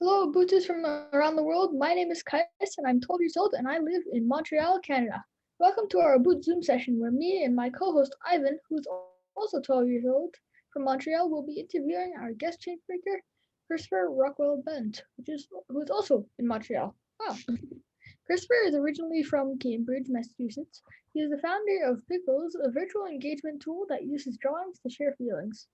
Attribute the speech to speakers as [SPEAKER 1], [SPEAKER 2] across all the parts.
[SPEAKER 1] Hello, Boots from around the world. My name is Kais, and I'm 12 years old, and I live in Montreal, Canada. Welcome to our Oboot Zoom session, where me and my co-host Ivan, who's also 12 years old from Montreal, will be interviewing our guest change breaker, Christopher Rockwell Bent, who is also in Montreal. Wow. Christopher is originally from Cambridge, Massachusetts. He is the founder of Piccles, a virtual engagement tool that uses drawings to share feelings.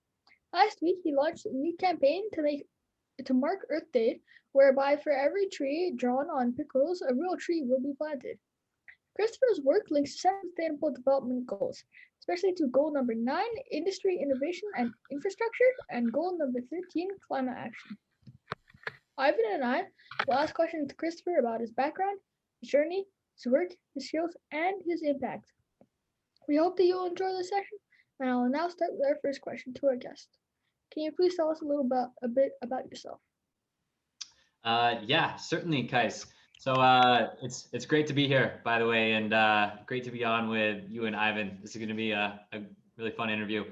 [SPEAKER 1] Last week, he launched a new campaign to mark Earth Day, whereby for every tree drawn on Pickles, a real tree will be planted. Christopher's work links to seven sustainable development goals, especially to goal number 9, industry, innovation, and infrastructure, and goal number 13, climate action. Ivan and I will ask questions to Christopher about his background, his journey, his work, his skills, and his impact. We hope that you'll enjoy the session, and I'll now start with our first question to our guest. Can you please tell us a bit about yourself?
[SPEAKER 2] Yeah, certainly, Kais. So it's great to be here, by the way, and great to be on with you and Ivan. This is going to be a really fun interview.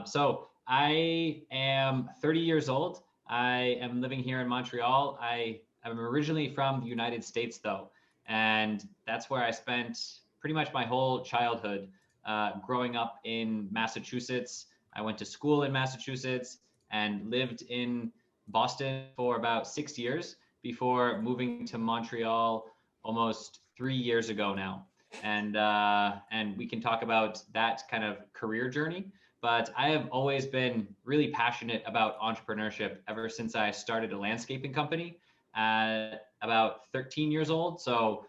[SPEAKER 2] So I am 30 years old. I am living here in Montreal. I am originally from the United States, though, and that's where I spent pretty much my whole childhood growing up in Massachusetts. I went to school in Massachusetts and lived in Boston for about 6 years before moving to Montreal almost 3 years ago now. And we can talk about that kind of career journey. But I have always been really passionate about entrepreneurship ever since I started a landscaping company at about 13 years old. So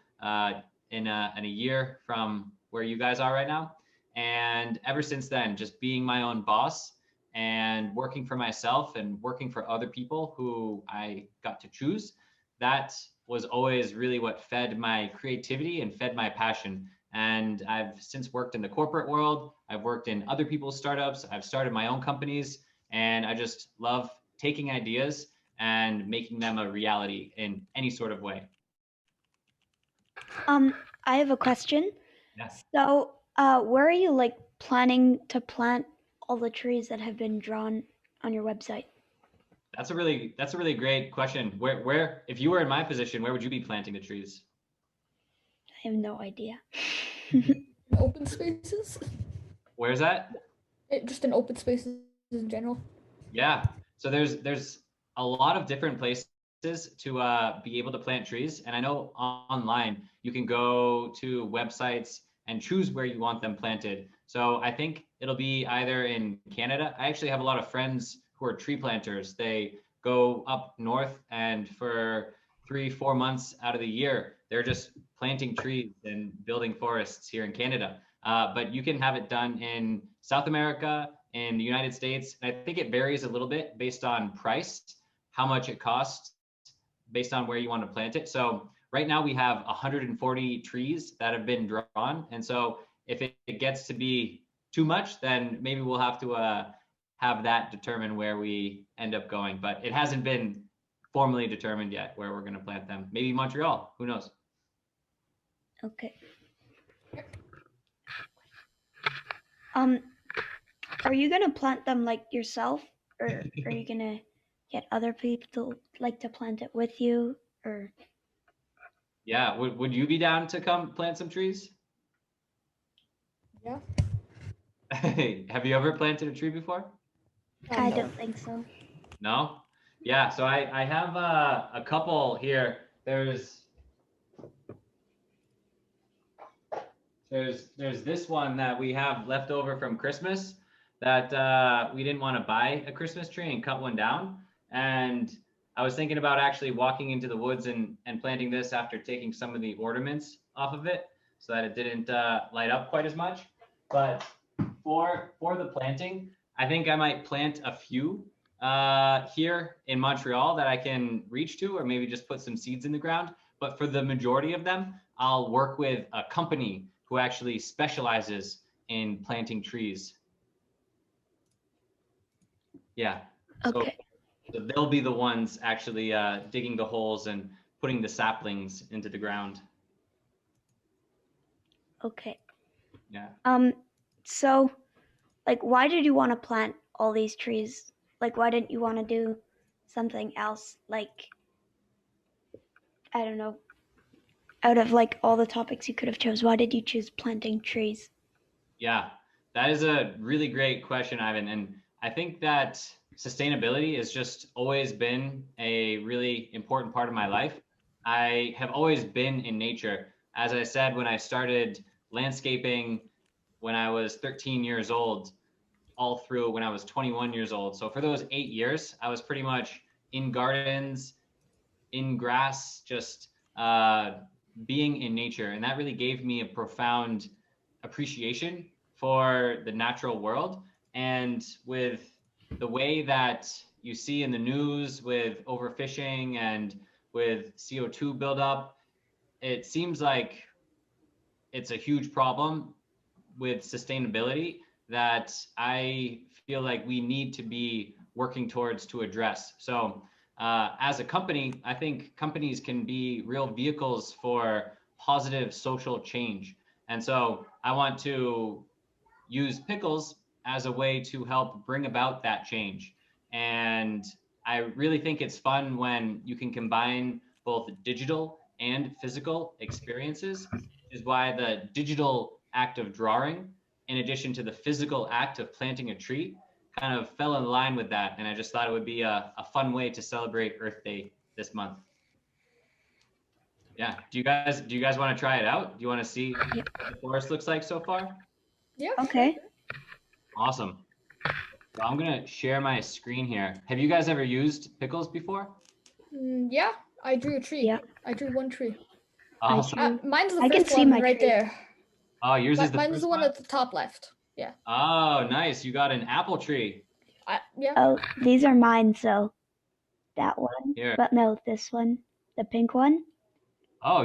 [SPEAKER 2] in a year from where you guys are right now. And ever since then, just being my own boss and working for myself and working for other people who I got to choose, that was always really what fed my creativity and fed my passion. And I've since worked in the corporate world. I've worked in other people's startups. I've started my own companies, and I just love taking ideas and making them a reality in any sort of way.
[SPEAKER 3] I have a question.
[SPEAKER 2] Yeah.
[SPEAKER 3] So, where are you planning to plant all the trees that have been drawn on your website?
[SPEAKER 2] That's a really great question. Where if you were in my position, where would you be planting the trees?
[SPEAKER 3] I have no idea.
[SPEAKER 1] Open spaces?
[SPEAKER 2] Where's that?
[SPEAKER 1] Just in open spaces in general.
[SPEAKER 2] Yeah. So there's a lot of different places to be able to plant trees, and I know online you can go to websites and choose where you want them planted. So I think it'll be either in Canada. I actually have a lot of friends who are tree planters. They go up north, and for 3, 4 months out of the year, they're just planting trees and building forests here in Canada. But you can have it done in South America, in the United States. And I think it varies a little bit based on price, how much it costs, based on where you want to plant it. So right now we have 140 trees that have been drawn. And so if it gets to be too much, then maybe we'll have to have that determine where we end up going. But it hasn't been formally determined yet where we're going to plant them. Maybe Montreal, who knows?
[SPEAKER 3] Okay. Are you gonna plant them yourself, or are you gonna get other people to plant it with you, or?
[SPEAKER 2] Yeah, would you be down to come plant some trees?
[SPEAKER 1] Yeah.
[SPEAKER 2] Have you ever planted a tree before?
[SPEAKER 3] I
[SPEAKER 1] No.
[SPEAKER 3] don't think so.
[SPEAKER 2] No? Yeah, so I have a couple here. There's this one that we have left over from Christmas that we didn't want to buy a Christmas tree and cut one down. And I was thinking about actually walking into the woods and planting this after taking some of the ornaments off of it so that it didn't light up quite as much. But for the planting, I think I might plant a few here in Montreal that I can reach to, or maybe just put some seeds in the ground. But for the majority of them, I'll work with a company who actually specializes in planting trees. Yeah.
[SPEAKER 3] Okay.
[SPEAKER 2] So they'll be the ones actually digging the holes and putting the saplings into the ground.
[SPEAKER 3] Okay.
[SPEAKER 2] Yeah.
[SPEAKER 3] So, why did you want to plant all these trees? Why didn't you want to do something else, I don't know, out of like all the topics you could have chose, why did you choose planting trees?
[SPEAKER 2] Yeah, that is a really great question, Ivan. And I think that sustainability has just always been a really important part of my life. I have always been in nature. As I said, when I started landscaping when I was 13 years old, all through when I was 21 years old. So for those 8 years, I was pretty much in gardens, in grass, just being in nature. And that really gave me a profound appreciation for the natural world. And with the way that you see in the news with overfishing and with CO2 buildup, it seems like it's a huge problem with sustainability that I feel like we need to be working towards to address. So as a company, I think companies can be real vehicles for positive social change. And so I want to use Pickles as a way to help bring about that change. And I really think it's fun when you can combine both digital and physical experiences, which is why the digital act of drawing, in addition to the physical act of planting a tree, kind of fell in line with that. And I just thought it would be a fun way to celebrate Earth Day this month. Yeah. Do you guys want to try it out? Do you want to see what the forest looks like so far?
[SPEAKER 1] Yeah.
[SPEAKER 3] Okay.
[SPEAKER 2] Awesome. So I'm gonna share my screen here. Have you guys ever used Pickles before?
[SPEAKER 1] Yeah, I drew a tree.
[SPEAKER 3] Yeah.
[SPEAKER 1] I drew one tree.
[SPEAKER 2] Awesome.
[SPEAKER 1] Mine's the
[SPEAKER 3] I can
[SPEAKER 1] first
[SPEAKER 3] see
[SPEAKER 1] one
[SPEAKER 3] my
[SPEAKER 1] right
[SPEAKER 3] tree.
[SPEAKER 1] there.
[SPEAKER 2] Oh, yours is the
[SPEAKER 1] Mine's
[SPEAKER 2] first
[SPEAKER 1] the one
[SPEAKER 2] one?
[SPEAKER 1] at the top left. Yeah.
[SPEAKER 2] Oh, nice. You got an apple tree.
[SPEAKER 1] Yeah.
[SPEAKER 3] Oh, these are mine, so that one.
[SPEAKER 2] Here.
[SPEAKER 3] But no, this one, the pink one.
[SPEAKER 2] Oh,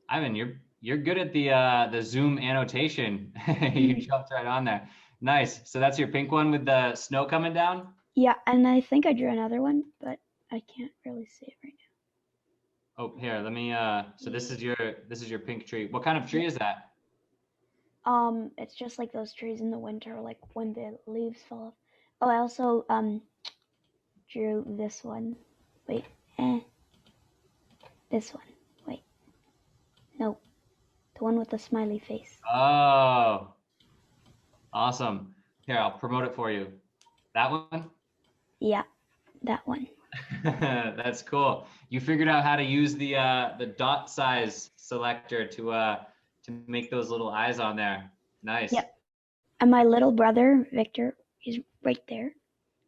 [SPEAKER 2] Ivan, you're good at the Zoom annotation. You jumped right on there. Nice. So that's your pink one with the snow coming down?
[SPEAKER 3] Yeah, and I think I drew another one, but I can't really see it right
[SPEAKER 2] Oh, here, let me so this is your pink tree. What kind of tree is that?
[SPEAKER 3] now. It's just like those trees in the winter, like when the leaves fall off. Oh, I also drew this one. Wait, this one. Wait, no, the one with the smiley face.
[SPEAKER 2] Oh, awesome. Here, I'll promote it for you. That one?
[SPEAKER 3] Yeah, that one.
[SPEAKER 2] That's cool. You figured out how to use the dot size selector to make those little eyes on there. Nice.
[SPEAKER 3] Yep. And my little brother Victor, he's right there.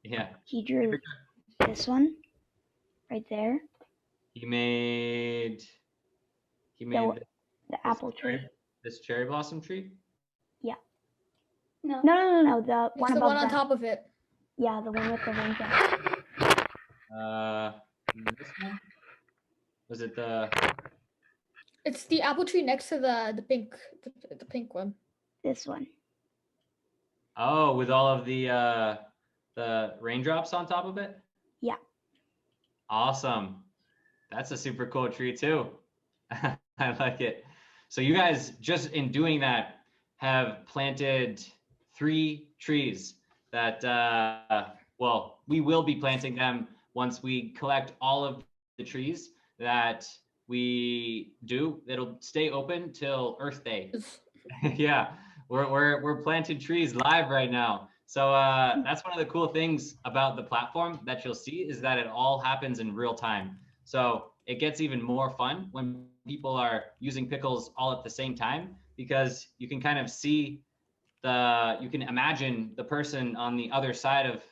[SPEAKER 2] Yeah.
[SPEAKER 3] He drew this one right there.
[SPEAKER 2] He made
[SPEAKER 3] The apple tree.
[SPEAKER 2] This cherry blossom tree.
[SPEAKER 3] Yeah. No. The
[SPEAKER 1] It's
[SPEAKER 3] one
[SPEAKER 1] the
[SPEAKER 3] above
[SPEAKER 1] one on
[SPEAKER 3] that.
[SPEAKER 1] top of it.
[SPEAKER 3] Yeah, the one with the rainbow.
[SPEAKER 2] This one? Was it the?
[SPEAKER 1] It's the apple tree next to the pink one.
[SPEAKER 3] This one.
[SPEAKER 2] Oh, with all of the raindrops on top of it?
[SPEAKER 3] Yeah.
[SPEAKER 2] Awesome. That's a super cool tree too. I like it. So you guys, just in doing that, have planted 3 trees that, well, we will be planting them once we collect all of the trees that we do. It'll stay open till Earth Day. Yeah, we're planting trees live right now. So that's one of the cool things about the platform that you'll see is that it all happens in real time. So it gets even more fun when people are using Pickles all at the same time, because you can kind of see you can imagine the person on the other side of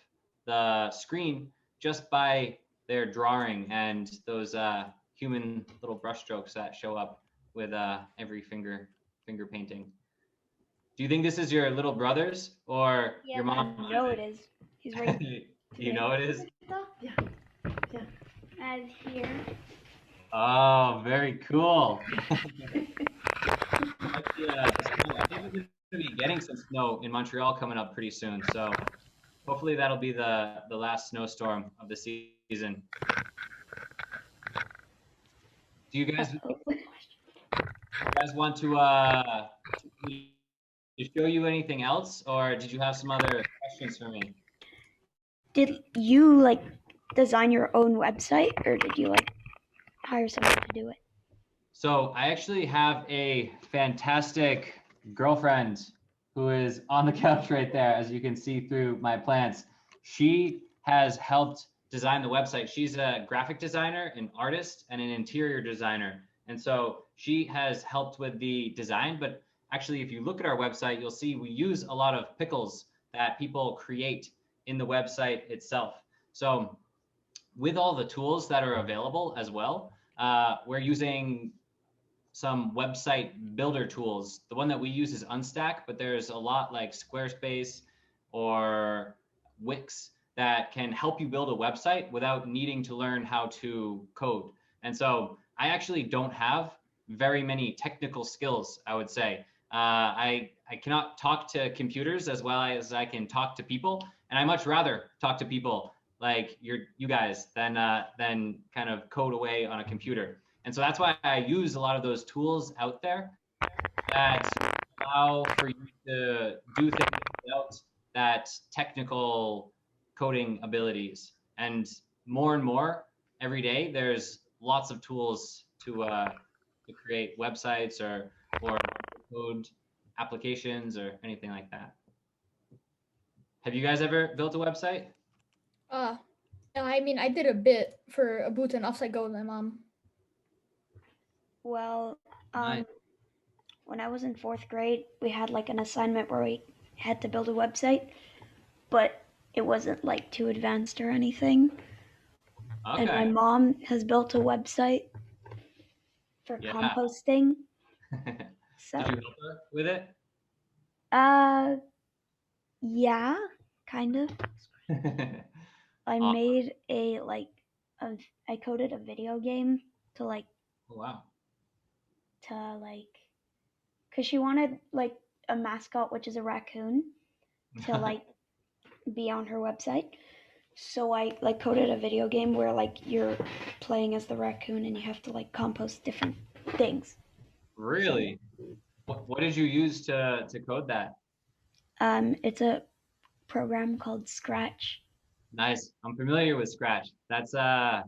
[SPEAKER 2] the screen just by their drawing and those human little brushstrokes that show up with every finger painting. Do you think this is your little brother's or your mom?
[SPEAKER 3] I know it is. He's right.
[SPEAKER 2] You know it is?
[SPEAKER 3] Yeah. As here.
[SPEAKER 2] Oh, very cool. I think we're going to be getting some snow in Montreal coming up pretty soon. So hopefully that'll be the last snowstorm of the season. Do you guys want to show you anything else, or did you have some other questions for me?
[SPEAKER 3] Did you like design your own website, or did you like hire someone to do it?
[SPEAKER 2] So I actually have a fantastic girlfriend who is on the couch right there, as you can see through my plants. She has helped design the website. She's a graphic designer, an artist, and an interior designer. And so she has helped with the design. But actually, if you look at our website, you'll see we use a lot of pickles that people create in the website itself. So with all the tools that are available as well, we're using some website builder tools. The one that we use is Unstack, but there's a lot like Squarespace or Wix that can help you build a website without needing to learn how to code. And so I actually don't have very many technical skills, I would say. I cannot talk to computers as well as I can talk to people, and I much rather talk to people like you guys than kind of code away on a computer. And so that's why I use a lot of those tools out there that allow for you to do things without that technical coding abilities. And more every day, there's lots of tools to create websites or code applications or anything like that. Have you guys ever built a website?
[SPEAKER 1] I mean, I did a bit for Oboot and Offsite Go with my mom.
[SPEAKER 3] Well,
[SPEAKER 2] Nice.
[SPEAKER 3] when I was in 4th grade, we had like an assignment where we had to build a website, but it wasn't like too advanced or anything.
[SPEAKER 2] Okay.
[SPEAKER 3] And my mom has built a website for composting. So
[SPEAKER 2] Did you help her with it?
[SPEAKER 3] yeah, kind of. I made I coded a video game to
[SPEAKER 2] Oh, wow.
[SPEAKER 3] Cause she wanted like a mascot, which is a raccoon, to like be on her website. So I like coded a video game where like you're playing as the raccoon and you have to like compost different things.
[SPEAKER 2] Really? What did you use to code that?
[SPEAKER 3] It's a program called Scratch.
[SPEAKER 2] Nice. I'm familiar with Scratch. That's that's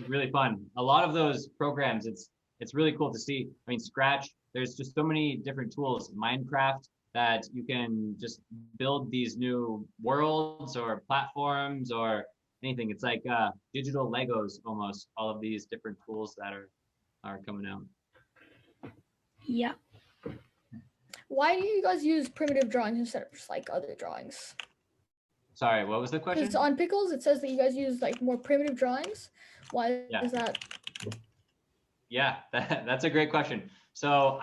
[SPEAKER 2] really fun. A lot of those programs, it's really cool to see. I mean, Scratch, there's just so many different tools. Minecraft, that you can just build these new worlds or platforms or anything. It's like digital Legos almost, all of these different tools that are coming out.
[SPEAKER 3] Yeah.
[SPEAKER 1] Why do you guys use primitive drawings instead of just like other drawings?
[SPEAKER 2] Sorry, what was the question?
[SPEAKER 1] Because on Pickles, it says that you guys use like more primitive drawings. Why is that?
[SPEAKER 2] Yeah, that's a great question. So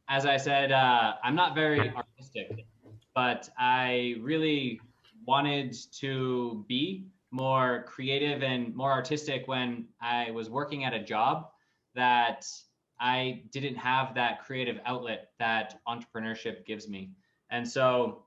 [SPEAKER 2] as I said, I'm not very artistic, but I really wanted to be more creative and more artistic when I was working at a job that I didn't have that creative outlet that entrepreneurship gives me. And so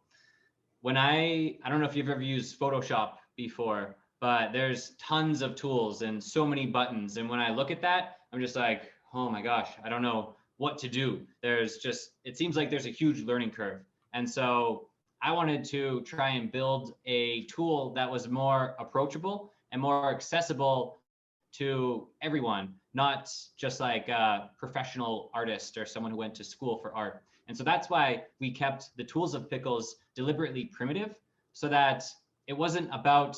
[SPEAKER 2] when I don't know if you've ever used Photoshop before, but there's tons of tools and so many buttons. And when I look at that, I'm just like, oh my gosh, I don't know what to do. It seems like there's a huge learning curve. And so I wanted to try and build a tool that was more approachable and more accessible to everyone, not just like a professional artist or someone who went to school for art. And so that's why we kept the tools of Pickles deliberately primitive, so that it wasn't about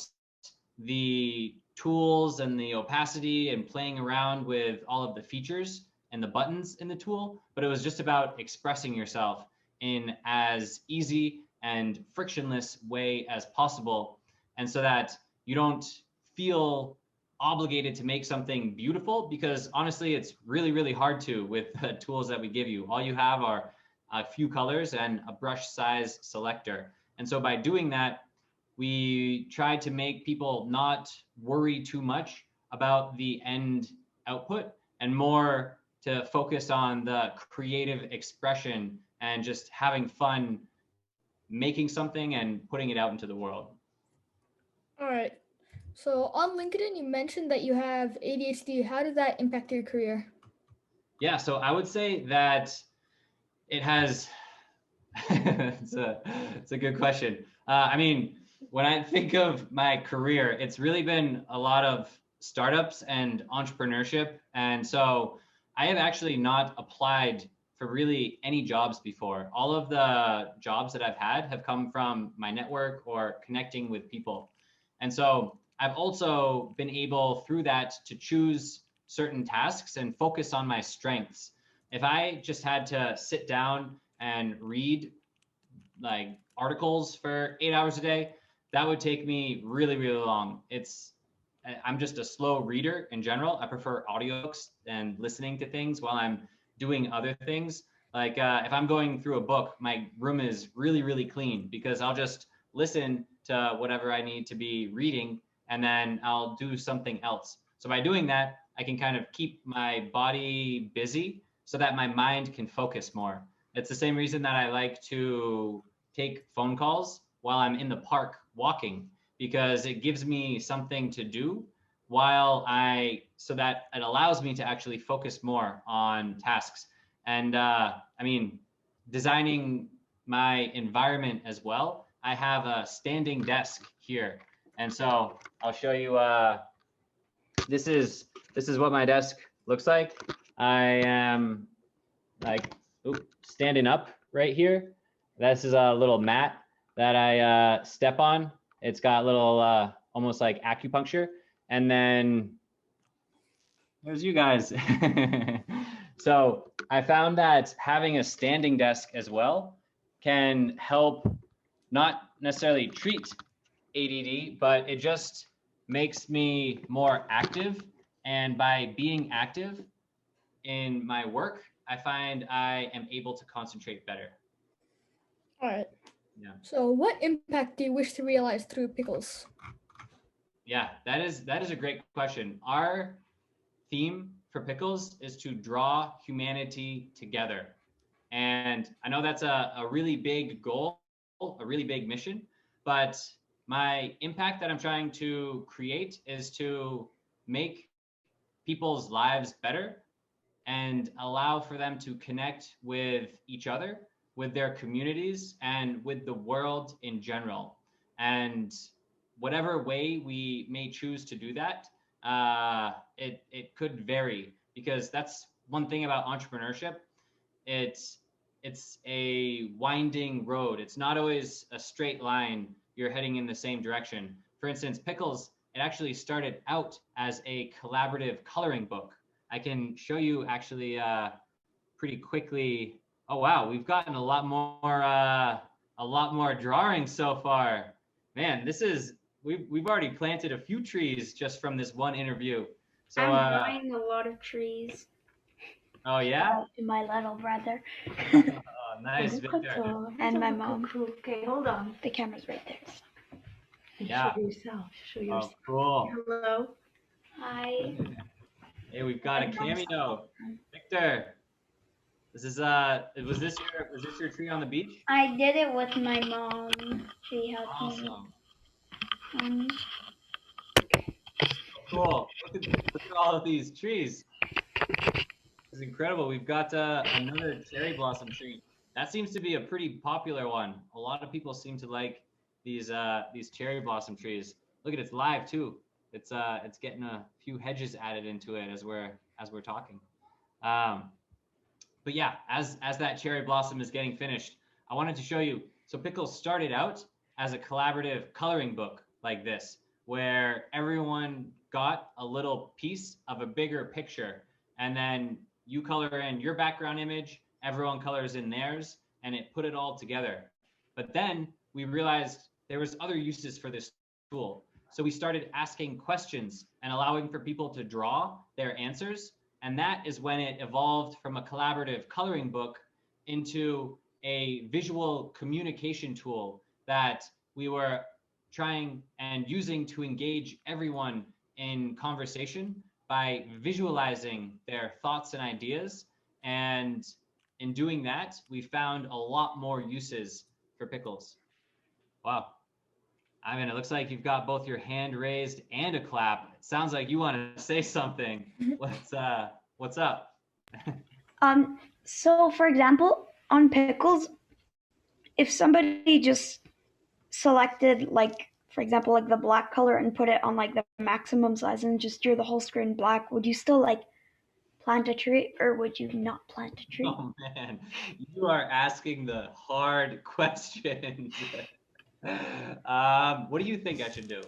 [SPEAKER 2] the tools and the opacity and playing around with all of the features and the buttons in the tool, but it was just about expressing yourself in as easy and frictionless way as possible. And so that you don't feel obligated to make something beautiful, because honestly, it's really, really hard to with the tools that we give you. All you have are a few colors and a brush size selector. And so by doing that, we tried to make people not worry too much about the end output and more to focus on the creative expression and just having fun making something and putting it out into the world.
[SPEAKER 1] All right. So on LinkedIn, you mentioned that you have ADHD. How did that impact your career?
[SPEAKER 2] Yeah, so I would say that it has, it's a good question. I mean, when I think of my career, it's really been a lot of startups and entrepreneurship. And so I have actually not applied for really any jobs before. All of the jobs that I've had have come from my network or connecting with people. And so I've also been able through that to choose certain tasks and focus on my strengths. If I just had to sit down and read like articles for 8 hours a day, that would take me really, really long. I'm just a slow reader in general. I prefer audiobooks and listening to things while I'm doing other things. Like if I'm going through a book, my room is really, really clean because I'll just listen to whatever I need to be reading and then I'll do something else. So by doing that, I can kind of keep my body busy so that my mind can focus more. It's the same reason that I like to take phone calls while I'm in the park walking, because it gives me something to do so that it allows me to actually focus more on tasks. And I mean, designing my environment as well, I have a standing desk here. And so I'll show you, this is what my desk looks like. I am like standing up right here. This is a little mat that I step on. It's got little almost like acupuncture. And then there's you guys. So I found that having a standing desk as well can help not necessarily treat ADD, but it just makes me more active. And by being active in my work, I find I am able to concentrate better.
[SPEAKER 1] All right.
[SPEAKER 2] Yeah.
[SPEAKER 1] So what impact do you wish to realize through Pickles?
[SPEAKER 2] Yeah, that is a great question. Our theme for Pickles is to draw humanity together. And I know that's a really big goal, a really big mission, but my impact that I'm trying to create is to make people's lives better and allow for them to connect with each other, with their communities, and with the world in general. And whatever way we may choose to do that, it could vary, because that's one thing about entrepreneurship. It's a winding road. It's not always a straight line. You're heading in the same direction. For instance, Pickles, it actually started out as a collaborative coloring book. I can show you actually pretty quickly. Oh wow, we've gotten a lot more drawings so far. Man, we've already planted a few trees just from this one interview. So
[SPEAKER 3] I'm drawing a lot of trees.
[SPEAKER 2] Oh yeah?
[SPEAKER 3] To my little brother.
[SPEAKER 2] Oh, nice, Victor.
[SPEAKER 3] And my mom.
[SPEAKER 4] Okay, hold on.
[SPEAKER 3] The camera's right there.
[SPEAKER 2] Yeah.
[SPEAKER 4] Show yourself. Show yourself.
[SPEAKER 2] Oh, cool.
[SPEAKER 4] Hello.
[SPEAKER 3] Hi.
[SPEAKER 2] Hey, we've got a cameo. Victor. This is was this your tree on the beach?
[SPEAKER 3] I did it with my mom. She helped me.
[SPEAKER 2] Awesome. Cool. Look at all of these trees. This is incredible. We've got another cherry blossom tree. That seems to be a pretty popular one. A lot of people seem to like these cherry blossom trees. Look at it's live too. It's getting a few hedges added into it as we're talking. But yeah, as that cherry blossom is getting finished, I wanted to show you. So Pickles started out as a collaborative coloring book like this, where everyone got a little piece of a bigger picture, and then you color in your background image, everyone colors in theirs, and it put it all together. But then we realized there was other uses for this tool. So we started asking questions and allowing for people to draw their answers. And that is when it evolved from a collaborative coloring book into a visual communication tool that we were trying and using to engage everyone in conversation by visualizing their thoughts and ideas. And in doing that, we found a lot more uses for Pickles. Wow. Ivan, it looks like you've got both your hand raised and a clap. It sounds like you want to say something. What's up?
[SPEAKER 3] So for example, on Pickles, if somebody just selected, like, for example, like the black color and put it on like the maximum size and just drew the whole screen black, would you still like plant a tree or would you not plant a tree?
[SPEAKER 2] Oh man, you are asking the hard questions. What do you think I should do?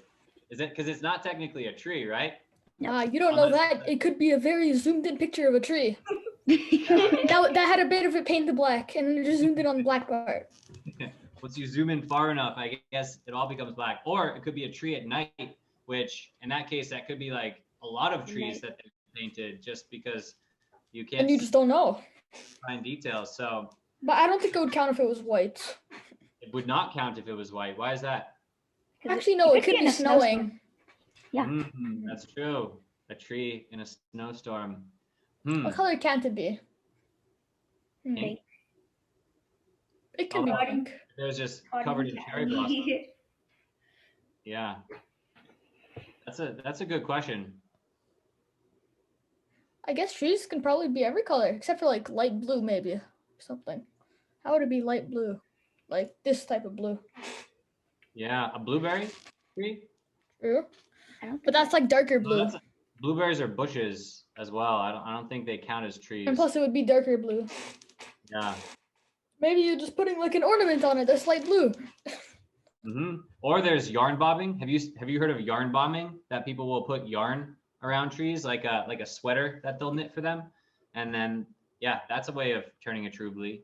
[SPEAKER 2] Is it because it's not technically a tree, right?
[SPEAKER 1] You don't know
[SPEAKER 2] Unless-
[SPEAKER 1] that. It could be a very zoomed in picture of a tree.
[SPEAKER 2] Yeah.
[SPEAKER 1] That had a bit of it painted black, and then it just zoomed in on the black part.
[SPEAKER 2] Once you zoom in far enough, I guess it all becomes black. Or it could be a tree at night, which in that case, that could be like a lot of trees that they painted just because you can't
[SPEAKER 1] And you just don't know.
[SPEAKER 2] find details. So
[SPEAKER 1] But I don't think it would count if it was white.
[SPEAKER 2] it would not count if it was white. Why is that?
[SPEAKER 1] Actually, no, it could
[SPEAKER 3] in
[SPEAKER 1] be
[SPEAKER 3] a snowstorm.
[SPEAKER 1] snowing.
[SPEAKER 3] Yeah.
[SPEAKER 2] That's true. A tree in a snowstorm.
[SPEAKER 1] What color can't it be?
[SPEAKER 3] Pink.
[SPEAKER 1] It could be
[SPEAKER 2] Oh.
[SPEAKER 1] pink.
[SPEAKER 2] It was just covered in cherry blossom. Yeah. That's a good question.
[SPEAKER 1] I guess trees can probably be every color, except for like light blue, maybe, or something. How would it be light blue? Like this type of blue.
[SPEAKER 2] Yeah, a blueberry tree?
[SPEAKER 1] True.
[SPEAKER 3] I don't
[SPEAKER 1] But that's like darker
[SPEAKER 2] No,
[SPEAKER 1] blue.
[SPEAKER 2] blueberries are bushes as well. I don't think they count as trees.
[SPEAKER 1] And plus it would be darker blue.
[SPEAKER 2] Yeah.
[SPEAKER 1] Maybe you're just putting like an ornament on it that's light blue.
[SPEAKER 2] Or there's yarn bobbing. Have you heard of yarn bombing? That people will put yarn around trees, like a sweater that they'll knit for them, and then yeah, that's a way of turning a tree blue.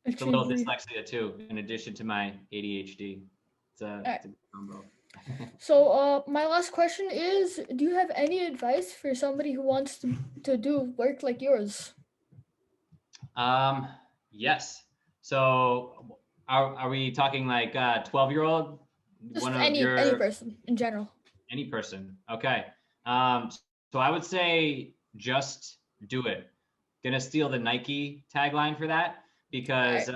[SPEAKER 2] It's a little dyslexia too, in addition to my ADHD. It's a good combo.
[SPEAKER 1] So my last question is, do you have any advice for somebody who wants to do work like yours?
[SPEAKER 2] Yes. So are we talking like 12-year-old?
[SPEAKER 1] Just any person in general.
[SPEAKER 2] Any person. Okay. So I would say just do it. Gonna steal the Nike tagline for that because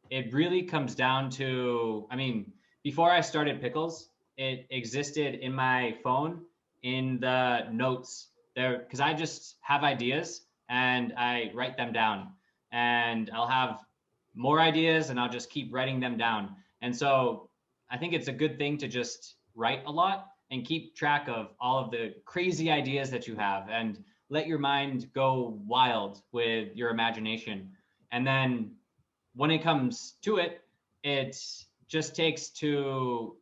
[SPEAKER 2] it really comes down to, I mean, before I started Pickles, it existed in my phone in the notes there because I just have ideas and I write them down, and I'll have more ideas and I'll just keep writing them down. And so I think it's a good thing to just write a lot and keep track of all of the crazy ideas that you have and let your mind go wild with your imagination. And then when it comes to it, it just takes to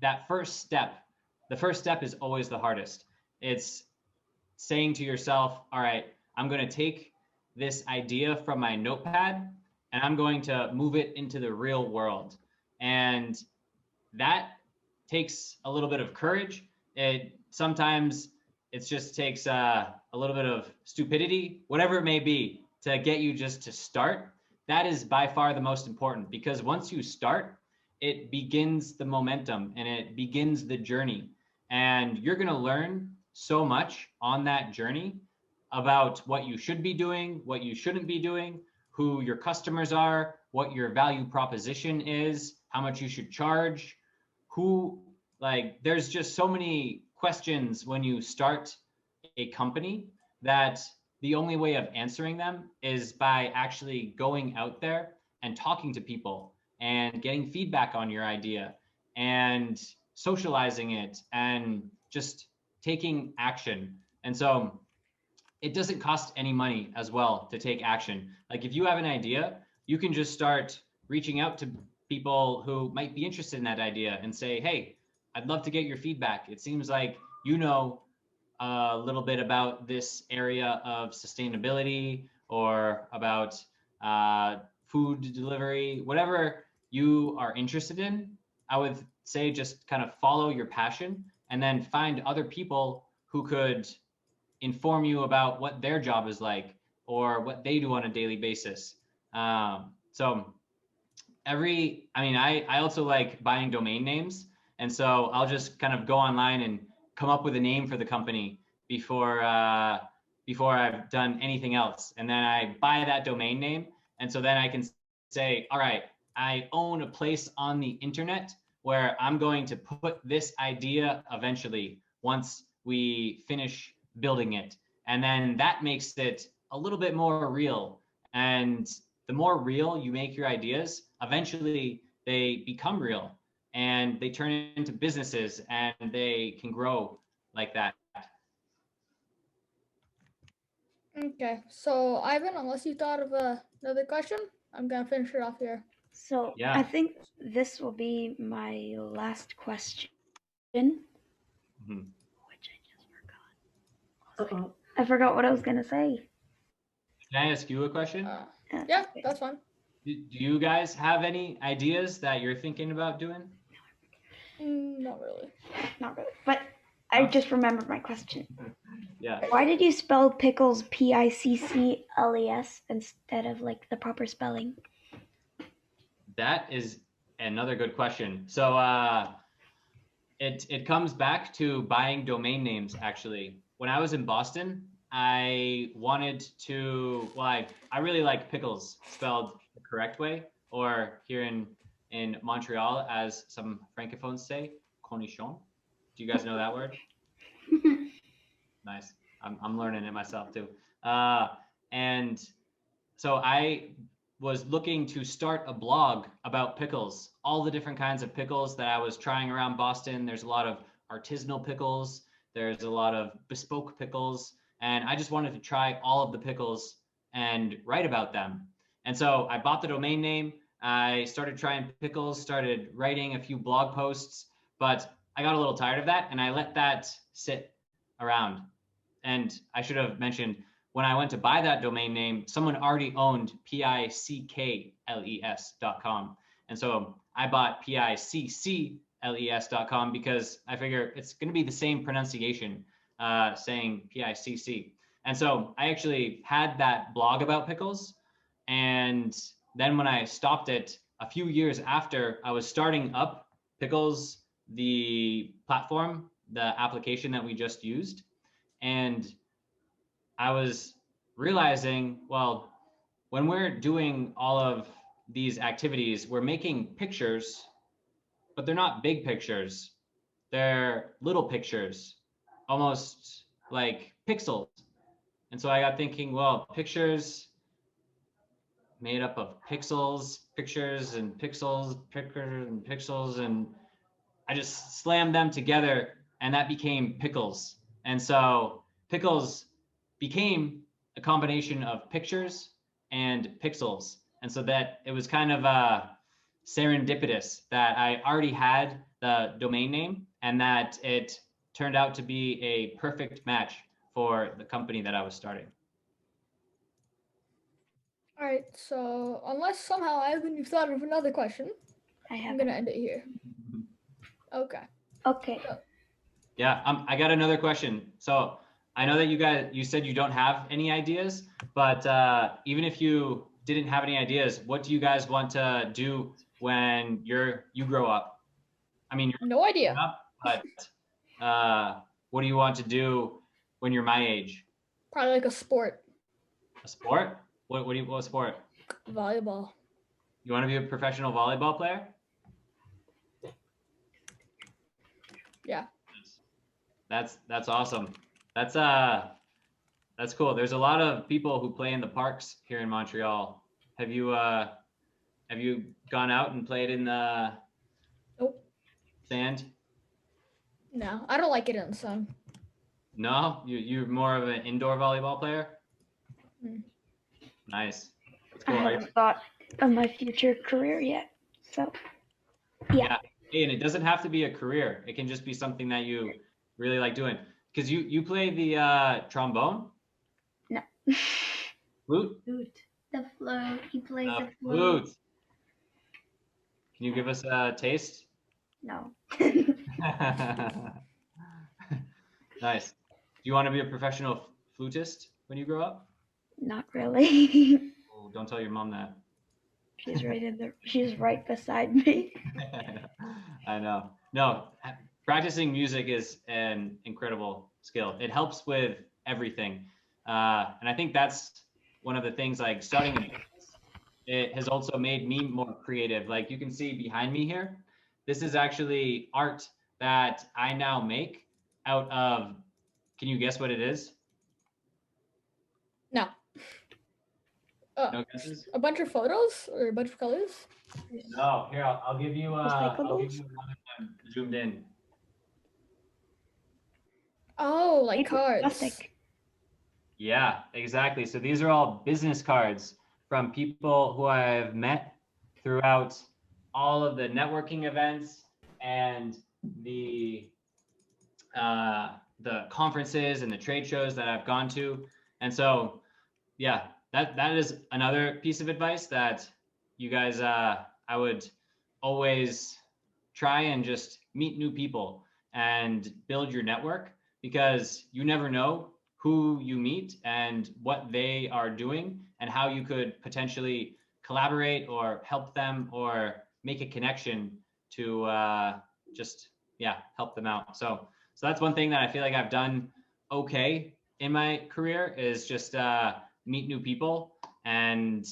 [SPEAKER 2] that first step. The first step is always the hardest. It's saying to yourself, all right, I'm going to take this idea from my notepad and I'm going to move it into the real world. And that takes a little bit of courage. Sometimes it just takes a little bit of stupidity, whatever it may be, to get you just to start. That is by far the most important, because once you start, it begins the momentum and it begins the journey. And you're going to learn so much on that journey about what you should be doing, what you shouldn't be doing, who your customers are, what your value proposition is, how much you should charge, there's just so many questions when you start a company that the only way of answering them is by actually going out there and talking to people and getting feedback on your idea and socializing it and just taking action. And so it doesn't cost any money as well to take action. Like if you have an idea, you can just start reaching out to people who might be interested in that idea and say, hey, I'd love to get your feedback. It seems like you know a little bit about this area of sustainability or about food delivery, whatever you are interested in. I would say just kind of follow your passion and then find other people who could inform you about what their job is like or what they do on a daily basis. I also like buying domain names. And so I'll just kind of go online and come up with a name for the company before I've done anything else. And then I buy that domain name. And so then I can say, all right, I own a place on the internet where I'm going to put this idea eventually once we finish building it. And then that makes it a little bit more real. And the more real you make your ideas, eventually they become real and they turn into businesses and they can grow like that.
[SPEAKER 1] Okay, so Ivan, unless you thought of another question, I'm gonna finish it off here.
[SPEAKER 3] So
[SPEAKER 2] Yeah.
[SPEAKER 3] I think this will be my last question,
[SPEAKER 2] Mhm.
[SPEAKER 3] which I just forgot.
[SPEAKER 4] Uh-oh.
[SPEAKER 3] I forgot what I was gonna say.
[SPEAKER 2] Can I ask you a question?
[SPEAKER 1] Yeah,
[SPEAKER 3] Okay.
[SPEAKER 1] that's fine.
[SPEAKER 2] Do you guys have any ideas that you're thinking about doing?
[SPEAKER 1] Not really.
[SPEAKER 3] Not really, but I
[SPEAKER 2] No?
[SPEAKER 3] just remembered my question.
[SPEAKER 2] Yeah.
[SPEAKER 3] Why did you spell pickles Piccles instead of like the proper spelling?
[SPEAKER 2] That is another good question. So it comes back to buying domain names, actually. When I was in Boston, I wanted to, well, I really like Pickles spelled the correct way, or here in Montreal, as some francophones say, cornichon. Do you guys know that word? Nice. I'm learning it myself too. And so I was looking to start a blog about pickles, all the different kinds of pickles that I was trying around Boston. There's a lot of artisanal pickles, there's a lot of bespoke pickles, and I just wanted to try all of the pickles and write about them. And so I bought the domain name. I started trying pickles, started writing a few blog posts, but I got a little tired of that and I let that sit around. And I should have mentioned, when I went to buy that domain name, someone already owned pickles.com. And so I bought piccles.com because I figure it's going to be the same pronunciation, saying PICC. And so I actually had that blog about pickles. And then when I stopped it a few years after, I was starting up Pickles, the platform, the application that we just used. And I was realizing, well, when we're doing all of these activities, we're making pictures, but they're not big pictures. They're little pictures, almost like pixels. And so I got thinking, well, pictures made up of pixels, pictures and pixels, pictures and pixels, and I just slammed them together and that became Pickles. And so Pickles became a combination of pictures and pixels. And so that it was kind of serendipitous that I already had the domain name and that it turned out to be a perfect match for the company that I was starting.
[SPEAKER 1] All right, so unless somehow, Ivan, you've thought of another question,
[SPEAKER 3] I
[SPEAKER 1] I'm
[SPEAKER 3] have.
[SPEAKER 1] gonna end it here. Okay.
[SPEAKER 3] Okay.
[SPEAKER 2] Yeah, I got another question. So I know that you said you don't have any ideas, but even if you didn't have any ideas, what do you guys want to do when you grow up? I mean, you're
[SPEAKER 1] No idea.
[SPEAKER 2] growing up, but what do you want to do when you're my age?
[SPEAKER 1] Probably like a sport.
[SPEAKER 2] A sport? What sport?
[SPEAKER 1] Volleyball.
[SPEAKER 2] You want to be a professional volleyball player?
[SPEAKER 1] Yeah.
[SPEAKER 2] That's awesome. That's cool. There's a lot of people who play in the parks here in Montreal. Have you gone out and played in the
[SPEAKER 1] Nope.
[SPEAKER 2] sand?
[SPEAKER 1] No, I don't like it in the sun.
[SPEAKER 2] No, you're more of an indoor volleyball player.
[SPEAKER 1] Hmm.
[SPEAKER 2] Nice. That's
[SPEAKER 3] I
[SPEAKER 2] cool.
[SPEAKER 3] haven't thought of my future career yet. So, yeah.
[SPEAKER 2] Hey, and it doesn't have to be a career. It can just be something that you really like doing. Because you play the trombone?
[SPEAKER 3] No.
[SPEAKER 2] Flute?
[SPEAKER 4] Oboot.
[SPEAKER 3] The float. He plays the
[SPEAKER 2] Flute. Can you give us a taste?
[SPEAKER 3] No.
[SPEAKER 2] Nice. Do you want to be a professional flutist when you grow up?
[SPEAKER 3] Not really.
[SPEAKER 2] Oh, don't tell your mom that.
[SPEAKER 3] She's right beside me.
[SPEAKER 2] I know. No, practicing music is an incredible skill. It helps with everything. And I think that's one of the things, like starting a business, it has also made me more creative. Like you can see behind me here, this is actually art that I now make out of, can you guess what it is?
[SPEAKER 1] No.
[SPEAKER 2] No guesses?
[SPEAKER 1] A bunch of photos or a bunch of colors?
[SPEAKER 2] No. Here, I'll give you. I'll give
[SPEAKER 3] Recyclables?
[SPEAKER 2] you another one zoomed in.
[SPEAKER 1] Oh, like
[SPEAKER 3] Paper,
[SPEAKER 1] cards.
[SPEAKER 3] plastic.
[SPEAKER 2] Yeah, exactly. So these are all business cards from people who I've met throughout all of the networking events and the conferences and the trade shows that I've gone to. And so, yeah, that is another piece of advice that you guys, I would always try and just meet new people and build your network, because you never know who you meet and what they are doing and how you could potentially collaborate or help them or make a connection to just help them out. So that's one thing that I feel like I've done okay in my career, is just meet new people. And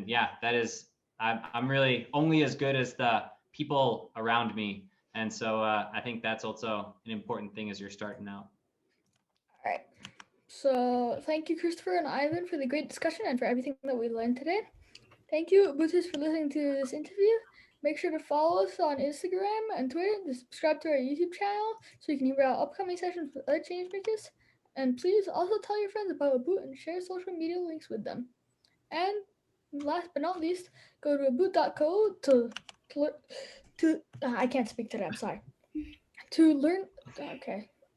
[SPEAKER 2] yeah, that is, I'm really only as good as the people around me. And so I think that's also an important thing as you're starting out.
[SPEAKER 1] All right. So thank you, Christopher and Ivan, for the great discussion and for everything that we learned today. Thank you, Obooters, for listening to this interview. Make sure to follow us on Instagram and Twitter, to subscribe to our YouTube channel so you can hear about upcoming sessions with other change makers. And please also tell your friends about Oboot and share social media links with them. And last but not least, go to oboot.co to I can't speak today, I'm sorry. To learn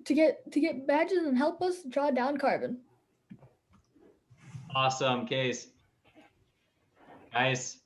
[SPEAKER 1] to get badges and help us draw down carbon.
[SPEAKER 2] Awesome, Case. Guys,